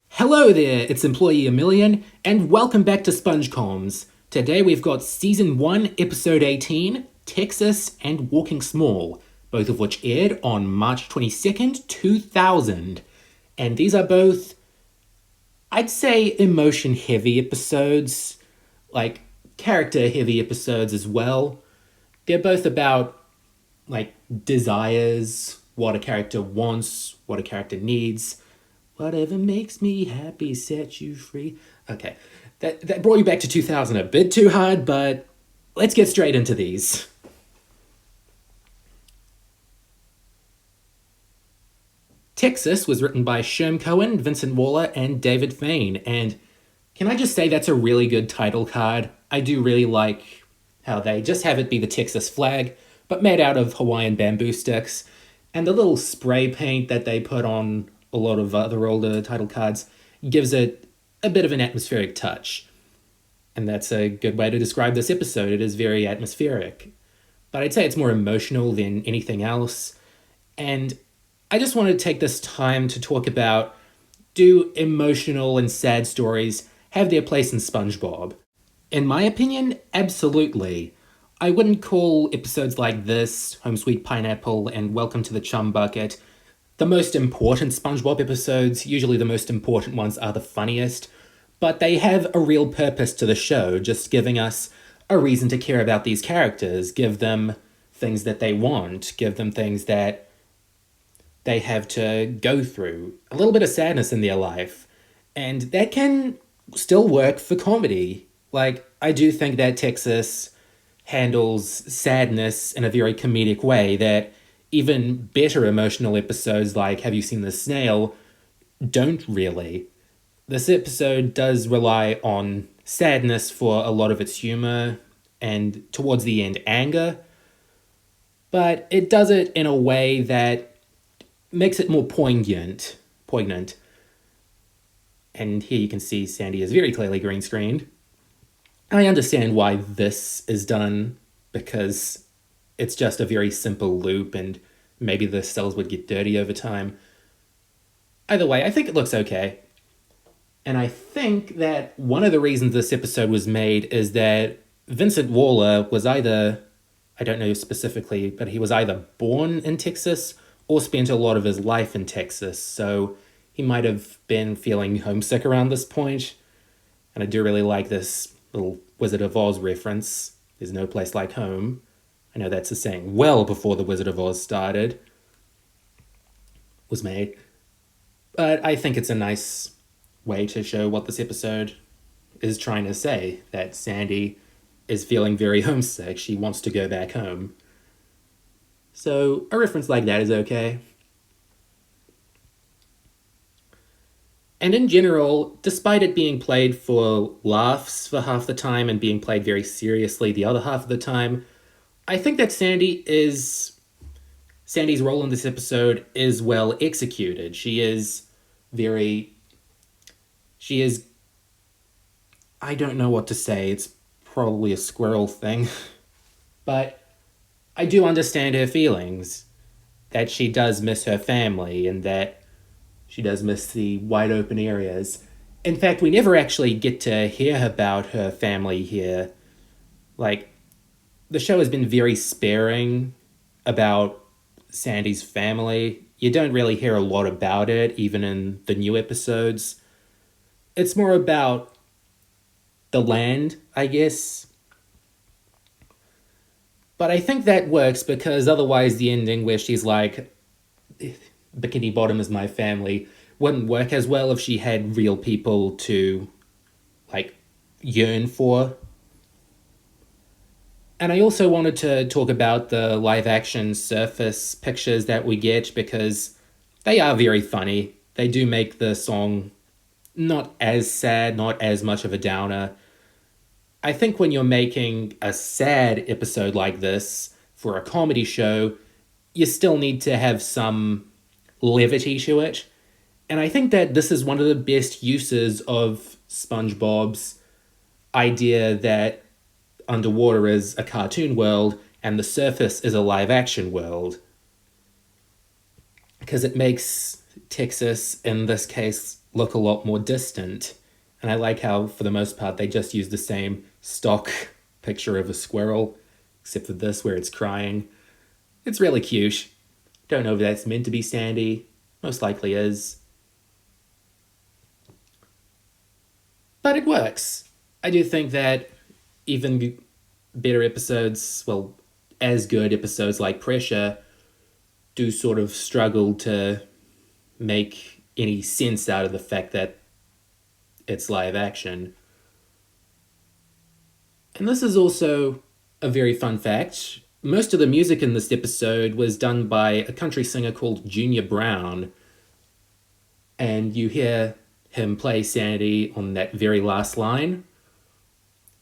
Hello there, it's Employee Emilian, and welcome back to SpongeComs. Today we've got Season 1, Episode 18, Texas and Walking Small, both of which aired on March 22nd, 2000. And these are both, I'd say, emotion-heavy episodes, like character-heavy episodes as well. They're both about, like, desires, what a character wants, what a character needs. Whatever makes me happy sets you free. Okay, that brought you back to 2000 a bit too hard, but let's get straight into these. Texas was written by Sherm Cohen, Vincent Waller, and David Fain, and can I just say that's a really good title card? I do really like how they just have it be the Texas flag, but made out of Hawaiian bamboo sticks, and the little spray paint that they put on a lot of other older title cards gives it a bit of an atmospheric touch. And that's a good way to describe this episode. It is very atmospheric. But I'd say it's more emotional than anything else. And I just wanted to take this time to talk about, do emotional and sad stories have their place in SpongeBob? In my opinion, absolutely. I wouldn't call episodes like this, Home Sweet Pineapple and Welcome to the Chum Bucket, the most important SpongeBob episodes. Usually the most important ones are the funniest, but they have a real purpose to the show, just giving us a reason to care about these characters, give them things that they want, give them things that they have to go through, a little bit of sadness in their life, and that can still work for comedy. Like, I do think that Texas handles sadness in a very comedic way that even better emotional episodes like Have You Seen the Snail don't really. This episode does rely on sadness for a lot of its humor and towards the end anger, but it does it in a way that makes it more poignant. And here you can see Sandy is very clearly green screened. I understand why this is done, because it's just a very simple loop and maybe the cells would get dirty over time. Either way, I think it looks okay. And I think that one of the reasons this episode was made is that Vincent Waller was either, I don't know specifically, but he was either born in Texas or spent a lot of his life in Texas, so he might have been feeling homesick around this point. And I do really like this little Wizard of Oz reference. There's no place like home. I know that's a saying well before The Wizard of Oz was made. But I think it's a nice way to show what this episode is trying to say, that Sandy is feeling very homesick. She wants to go back home. So a reference like that is okay. And in general, despite it being played for laughs for half the time and being played very seriously the other half of the time, I think that Sandy's role in this episode is well executed. She is, I don't know what to say, it's probably a squirrel thing, but I do understand her feelings, that she does miss her family and that she does miss the wide open areas. In fact, we never actually get to hear about her family here. Like, the show has been very sparing about Sandy's family. You don't really hear a lot about it, even in the new episodes. It's more about the land, I guess. But I think that works because otherwise the ending where she's like, Bikini Bottom is my family, wouldn't work as well if she had real people to, like, yearn for. And I also wanted to talk about the live-action surface pictures that we get, because they are very funny. They do make the song not as sad, not as much of a downer. I think when you're making a sad episode like this for a comedy show, you still need to have some levity to it. And I think that this is one of the best uses of SpongeBob's idea that underwater is a cartoon world and the surface is a live action world. Because it makes Texas, in this case, look a lot more distant. And I like how, for the most part, they just use the same stock picture of a squirrel, except for this where it's crying. It's really cute. Don't know if that's meant to be Sandy. Most likely is. But it works. I do think that even better episodes, well, as good episodes like Pressure, do sort of struggle to make any sense out of the fact that it's live action. And this is also a very fun fact. Most of the music in this episode was done by a country singer called Junior Brown. And you hear him play Sandy on that very last line.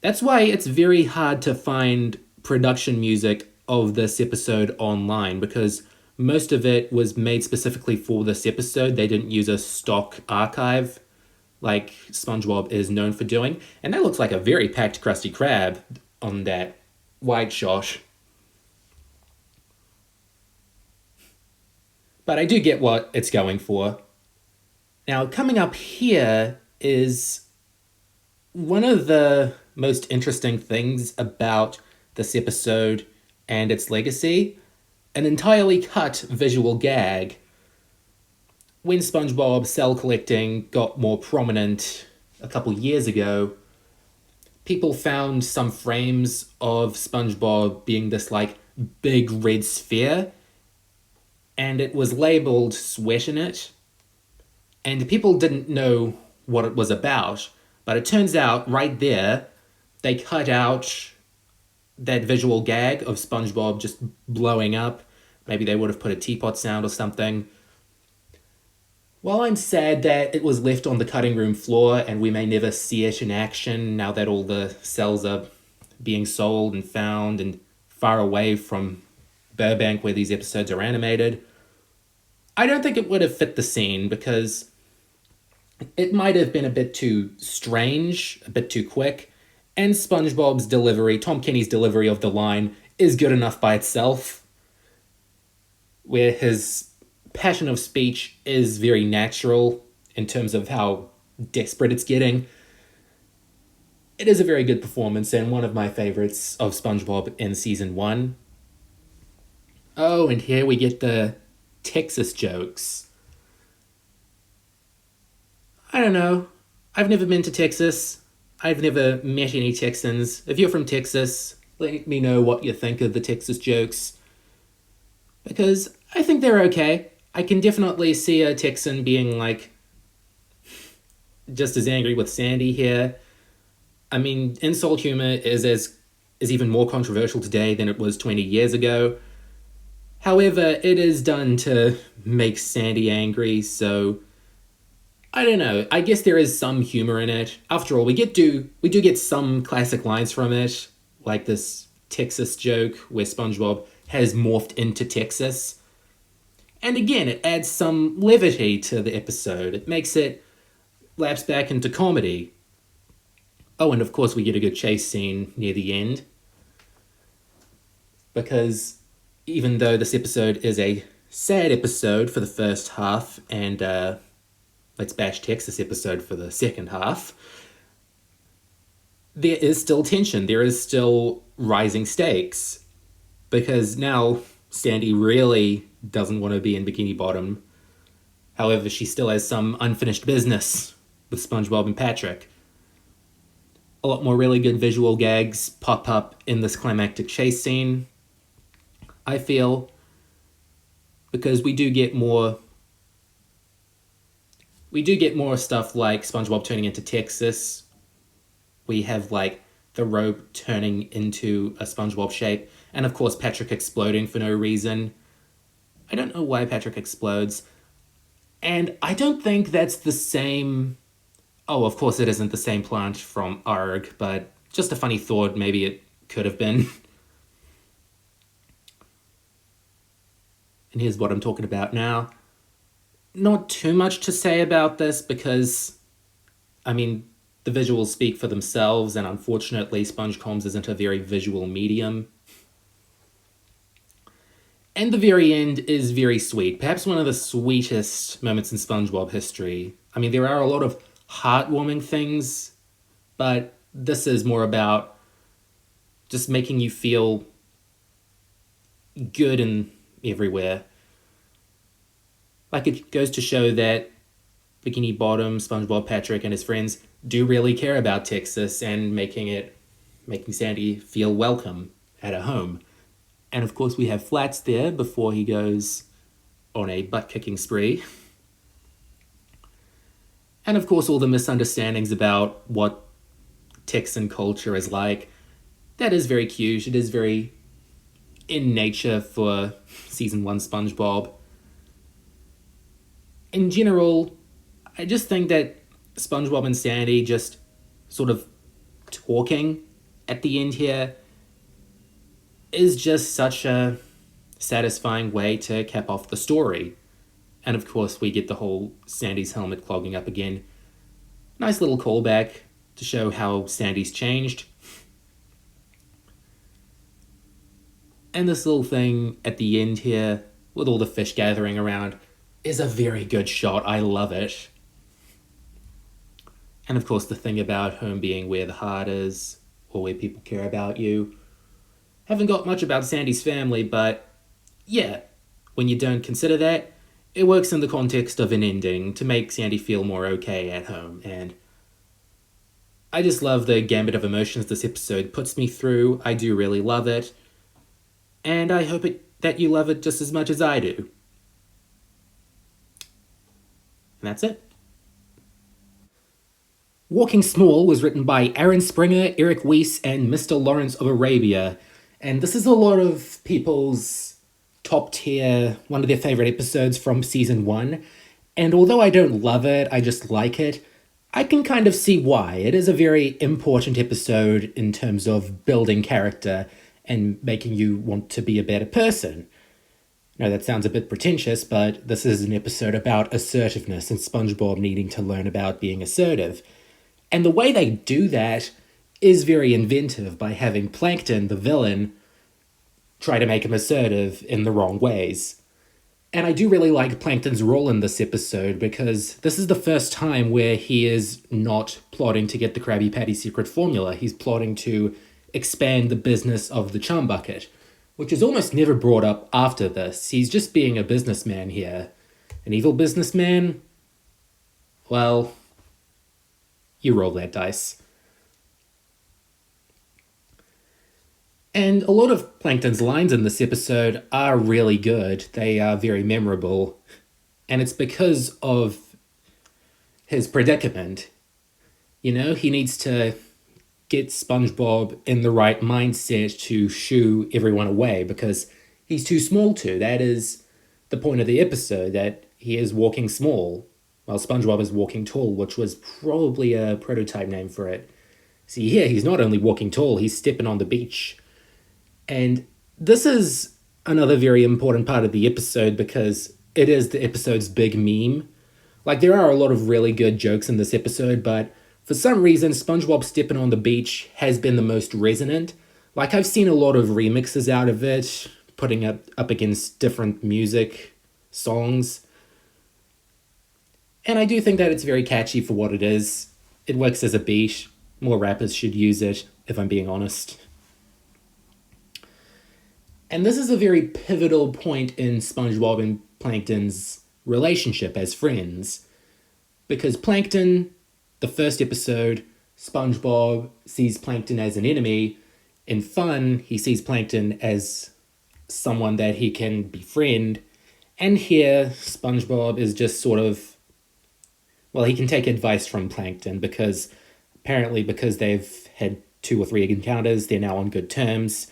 That's why it's very hard to find production music of this episode online, because most of it was made specifically for this episode. They didn't use a stock archive like SpongeBob is known for doing. And that looks like a very packed Krusty Krab on that wide shot. But I do get what it's going for. Now, coming up here is one of the most interesting things about this episode and its legacy, an entirely cut visual gag. When SpongeBob cell collecting got more prominent a couple years ago, people found some frames of SpongeBob being this like big red sphere, and it was labeled Sweat in It. And people didn't know what it was about, but it turns out right there, they cut out that visual gag of SpongeBob just blowing up. Maybe they would have put a teapot sound or something. While I'm sad that it was left on the cutting room floor and we may never see it in action now that all the cells are being sold and found and far away from Burbank where these episodes are animated, I don't think it would have fit the scene because it might have been a bit too strange, a bit too quick, and SpongeBob's delivery, Tom Kenny's delivery of the line, is good enough by itself, where his passion of speech is very natural in terms of how desperate it's getting. It is a very good performance and one of my favorites of SpongeBob in season 1. Oh, and here we get the Texas jokes. I don't know. I've never been to Texas. I've never met any Texans. If you're from Texas, let me know what you think of the Texas jokes. Because I think they're okay. I can definitely see a Texan being like just as angry with Sandy here. I mean, insult humor is even more controversial today than it was 20 years ago. However, it is done to make Sandy angry, so I don't know. I guess there is some humor in it. After all, we do get some classic lines from it, like this Texas joke where SpongeBob has morphed into Texas. And again, it adds some levity to the episode. It makes it lapse back into comedy. Oh, and of course we get a good chase scene near the end. Because even though this episode is a sad episode for the first half and Let's Bash Texas episode for the second half, there is still tension. There is still rising stakes. Because now Sandy really doesn't want to be in Bikini Bottom. However, she still has some unfinished business with SpongeBob and Patrick. A lot more really good visual gags pop up in this climactic chase scene, I feel, because we do get more stuff like SpongeBob turning into Texas. We have like the rope turning into a SpongeBob shape, and of course Patrick exploding for no reason. I don't know why Patrick explodes, and I don't think that's the same. Oh, of course it isn't the same plant from Arg, but just a funny thought, maybe it could have been. And here's what I'm talking about now. Not too much to say about this because, I mean, the visuals speak for themselves, and unfortunately SpongeComs isn't a very visual medium. And the very end is very sweet. Perhaps one of the sweetest moments in SpongeBob history. I mean, there are a lot of heartwarming things, but this is more about just making you feel good and everywhere. Like, it goes to show that Bikini Bottom, SpongeBob, Patrick, and his friends do really care about Texas and making Sandy feel welcome at a home. And of course, we have Flats there before he goes on a butt-kicking spree. And of course, all the misunderstandings about what Texan culture is like. That is very cute. It is very in nature for season 1 SpongeBob. In general, I just think that SpongeBob and Sandy just sort of talking at the end here is just such a satisfying way to cap off the story. And of course, we get the whole Sandy's helmet clogging up again. Nice little callback to show how Sandy's changed. And this little thing at the end here, with all the fish gathering around, is a very good shot. I love it. And of course, the thing about home being where the heart is, or where people care about you. Haven't got much about Sandy's family, but yeah, when you don't consider that, it works in the context of an ending to make Sandy feel more okay at home. And I just love the gambit of emotions this episode puts me through. I do really love it. And I hope that you love it just as much as I do. And that's it. Walking Small was written by Aaron Springer, Eric Weiss, and Mr. Lawrence of Arabia. And this is a lot of people's top tier, one of their favorite episodes from season 1. And although I don't love it, I just like it, I can kind of see why. It is a very important episode in terms of building character and making you want to be a better person. Now, that sounds a bit pretentious, but this is an episode about assertiveness and SpongeBob needing to learn about being assertive. And the way they do that is very inventive by having Plankton, the villain, try to make him assertive in the wrong ways. And I do really like Plankton's role in this episode because this is the first time where he is not plotting to get the Krabby Patty secret formula. He's plotting to expand the business of the Chum Bucket, which is almost never brought up after this. He's just being a businessman here. An evil businessman? Well, you roll that dice. And a lot of Plankton's lines in this episode are really good. They are very memorable. And it's because of his predicament. You know, he needs to get SpongeBob in the right mindset to shoo everyone away because he's too small to. That is the point of the episode, that he is walking small while SpongeBob is walking tall, which was probably a prototype name for it. See, here he's not only walking tall, he's stepping on the beach. And this is another very important part of the episode because it is the episode's big meme. Like, there are a lot of really good jokes in this episode, but for some reason, SpongeBob stepping on the beach has been the most resonant. Like, I've seen a lot of remixes out of it, putting it up against different music songs. And I do think that it's very catchy for what it is. It works as a beat. More rappers should use it, if I'm being honest. And this is a very pivotal point in SpongeBob and Plankton's relationship as friends. Because Plankton, the first episode, SpongeBob sees Plankton as an enemy. In Fun, he sees Plankton as someone that he can befriend. And here, SpongeBob is just sort of, well, he can take advice from Plankton because they've had 2 or 3 encounters, they're now on good terms.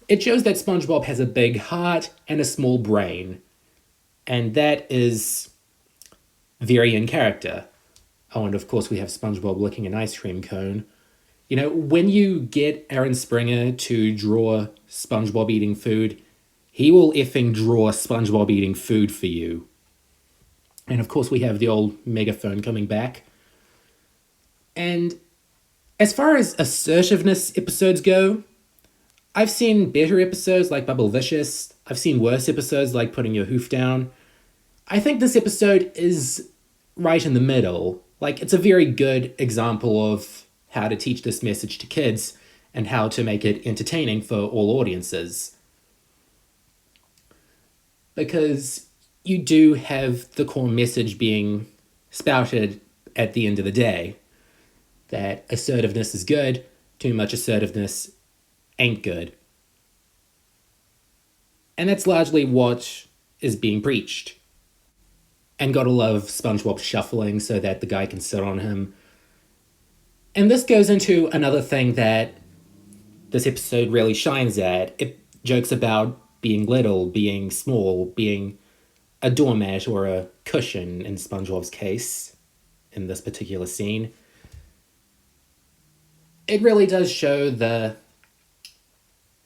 It shows that SpongeBob has a big heart and a small brain. And that is very in character. Oh, and of course we have SpongeBob licking an ice cream cone. You know, when you get Aaron Springer to draw SpongeBob eating food, he will effing draw SpongeBob eating food for you. And of course we have the old megaphone coming back. And as far as assertiveness episodes go, I've seen better episodes like Bubble Vicious. I've seen worse episodes like Putting Your Hoof Down. I think this episode is right in the middle. Like, it's a very good example of how to teach this message to kids and how to make it entertaining for all audiences. Because you do have the core message being spouted at the end of the day that assertiveness is good, too much assertiveness ain't good. And that's largely what is being preached. And gotta love SpongeBob shuffling so that the guy can sit on him. And this goes into another thing that this episode really shines at. It jokes about being little, being small, being a doormat or a cushion in SpongeBob's case in this particular scene. It really does show the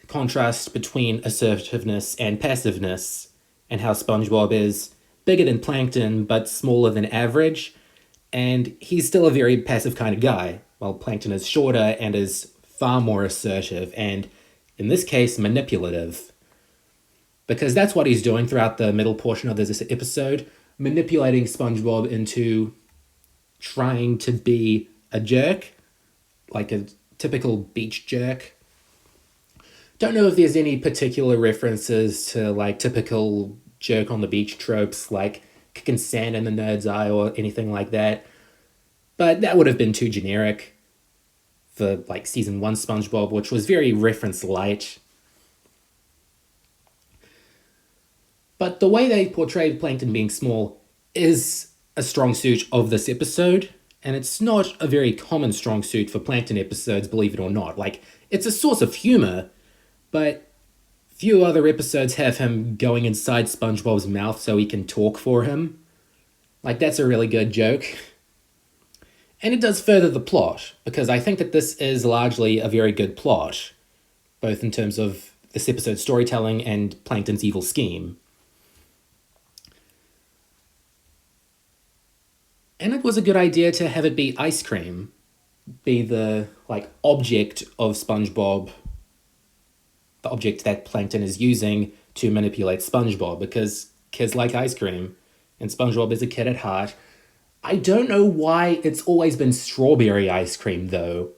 contrast between assertiveness and passiveness and how SpongeBob is bigger than Plankton but smaller than average, and he's still a very passive kind of guy, while Plankton is shorter and is far more assertive and, in this case, manipulative. Because that's what he's doing throughout the middle portion of this episode, manipulating SpongeBob into trying to be a jerk, like a typical beach jerk. Don't know if there's any particular references to like typical jerk on the beach tropes, like kicking sand in the nerd's eye or anything like that. But that would have been too generic for like season 1 SpongeBob, which was very reference light. But the way they portrayed Plankton being small is a strong suit of this episode, and it's not a very common strong suit for Plankton episodes, believe it or not. Like, it's a source of humor, but few other episodes have him going inside SpongeBob's mouth so he can talk for him. Like, that's a really good joke. And it does further the plot, because I think that this is largely a very good plot, both in terms of this episode's storytelling and Plankton's evil scheme. And it was a good idea to have it be ice cream, be the, like, object of SpongeBob, the object that Plankton is using to manipulate SpongeBob, because kids like ice cream, and SpongeBob is a kid at heart. I don't know why it's always been strawberry ice cream, though.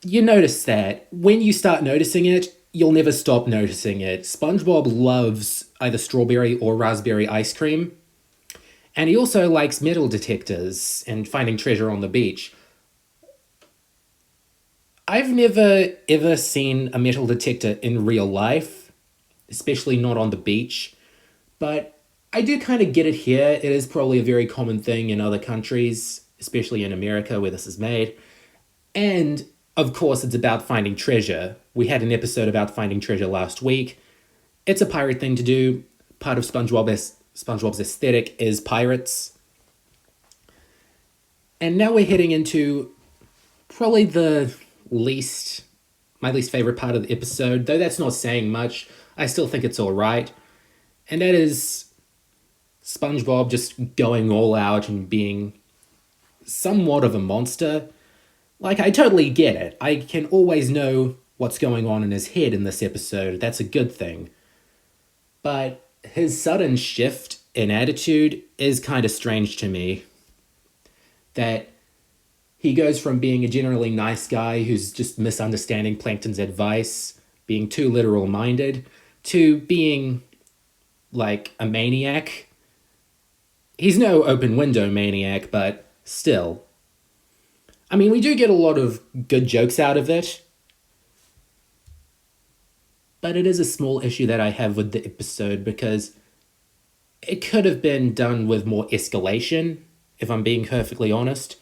You notice that. When you start noticing it, you'll never stop noticing it. SpongeBob loves either strawberry or raspberry ice cream. And he also likes metal detectors and finding treasure on the beach. I've never ever seen a metal detector in real life, especially not on the beach, but I do kind of get it here. It is probably a very common thing in other countries, especially in America where this is made. And, of course, it's about finding treasure. We had an episode about finding treasure last week. It's a pirate thing to do. Part of SpongeBob's aesthetic is pirates. And now we're heading into probably my least favorite part of the episode, though that's not saying much. I still think it's alright. And that is SpongeBob just going all out and being somewhat of a monster. Like, I totally get it. I can always know what's going on in his head in this episode. That's a good thing. But his sudden shift in attitude is kind of strange to me. That he goes from being a generally nice guy who's just misunderstanding Plankton's advice, being too literal-minded, to being, like, a maniac. He's no open window maniac, but still. I mean, we do get a lot of good jokes out of it, but it is a small issue that I have with the episode because it could have been done with more escalation, if I'm being perfectly honest.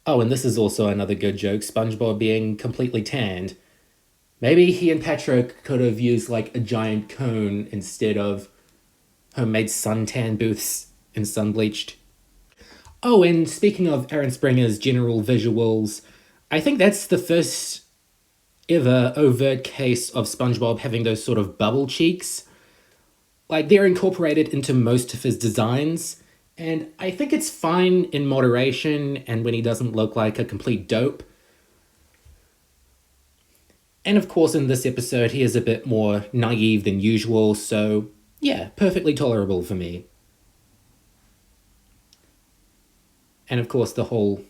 Oh, and this is also another good joke, SpongeBob being completely tanned. Maybe he and Patrick could have used, like, a giant cone instead of homemade suntan booths and sunbleached. Oh, and speaking of Aaron Springer's general visuals, I think that's the first ever overt case of SpongeBob having those sort of bubble cheeks. Like, they're incorporated into most of his designs, and I think it's fine in moderation and when he doesn't look like a complete dope. And of course, in this episode, he is a bit more naive than usual, so yeah, perfectly tolerable for me. And of course, the whole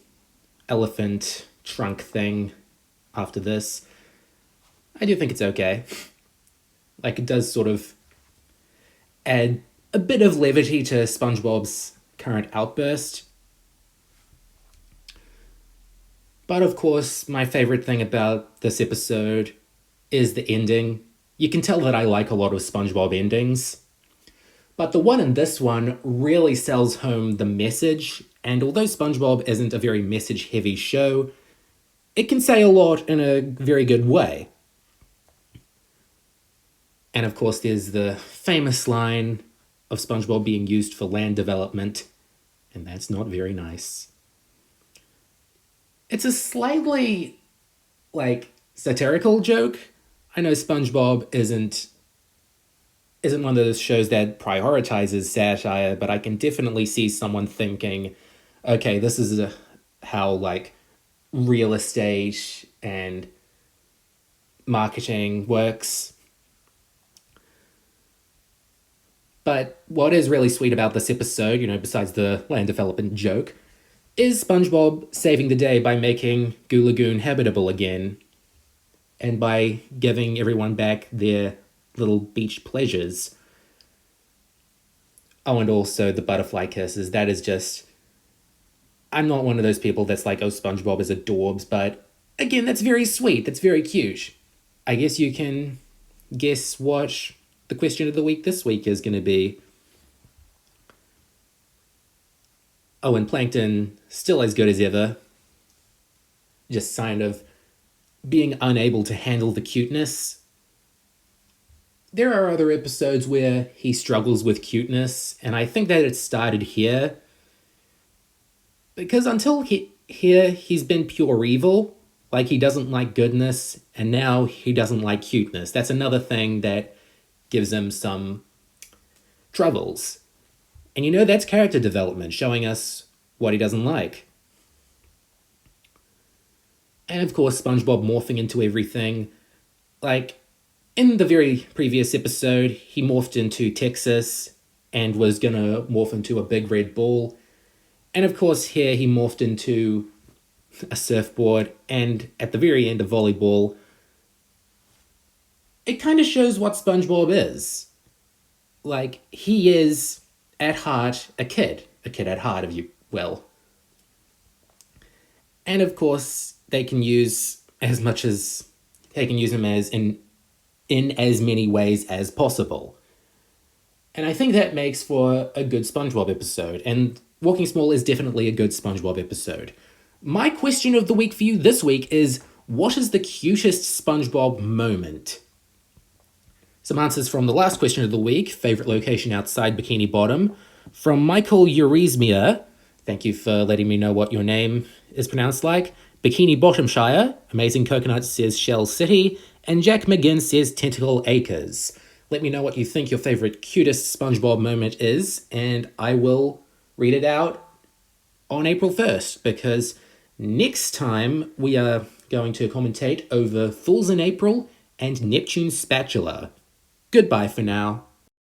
elephant trunk thing after this, I do think it's okay. Like, it does sort of add a bit of levity to SpongeBob's current outburst. But of course, my favorite thing about this episode is the ending. You can tell that I like a lot of SpongeBob endings. But the one in this one really sells home the message, and although SpongeBob isn't a very message heavy show, it can say a lot in a very good way. And of course, there's the famous line of SpongeBob being used for land development, and that's not very nice. It's a slightly, satirical joke. I know SpongeBob isn't one of those shows that prioritizes satire, but I can definitely see someone thinking, okay, this is how, real estate and marketing works. But what is really sweet about this episode, besides the land development joke, is SpongeBob saving the day by making Goo Lagoon habitable again, and by giving everyone back their little beach pleasures. Oh, and also the butterfly kisses. That is just... I'm not one of those people that's like, oh, SpongeBob is adorbs, but again, that's very sweet. That's very cute. I guess you can guess what the question of the week this week is going to be. Oh, and Plankton, still as good as ever. Just kind of being unable to handle the cuteness. There are other episodes where he struggles with cuteness, and I think that it started here. Because until here, he's been pure evil. Like, he doesn't like goodness, and now he doesn't like cuteness. That's another thing that gives him some troubles. And that's character development, showing us what he doesn't like. And of course, SpongeBob morphing into everything. Like, in the very previous episode, he morphed into Texas and was gonna morph into a big red ball. And of course, here he morphed into a surfboard, and at the very end of volleyball, it kind of shows what SpongeBob is. Like, he is, at heart, a kid at heart, if you will. And of course, they can use him as in as many ways as possible. And I think that makes for a good SpongeBob episode, and Walking Small is definitely a good SpongeBob episode. My question of the week for you this week is, what is the cutest SpongeBob moment? Some answers from the last question of the week, favourite location outside Bikini Bottom, from Michael Eurismia, thank you for letting me know what your name is pronounced like, Bikini Bottomshire, Amazing Coconut says Shell City, and Jack McGinn says Tentacle Acres. Let me know what you think your favourite cutest SpongeBob moment is, and I will read it out on April 1st, because next time we are going to commentate over Fools in April and Neptune's Spatula. Goodbye for now.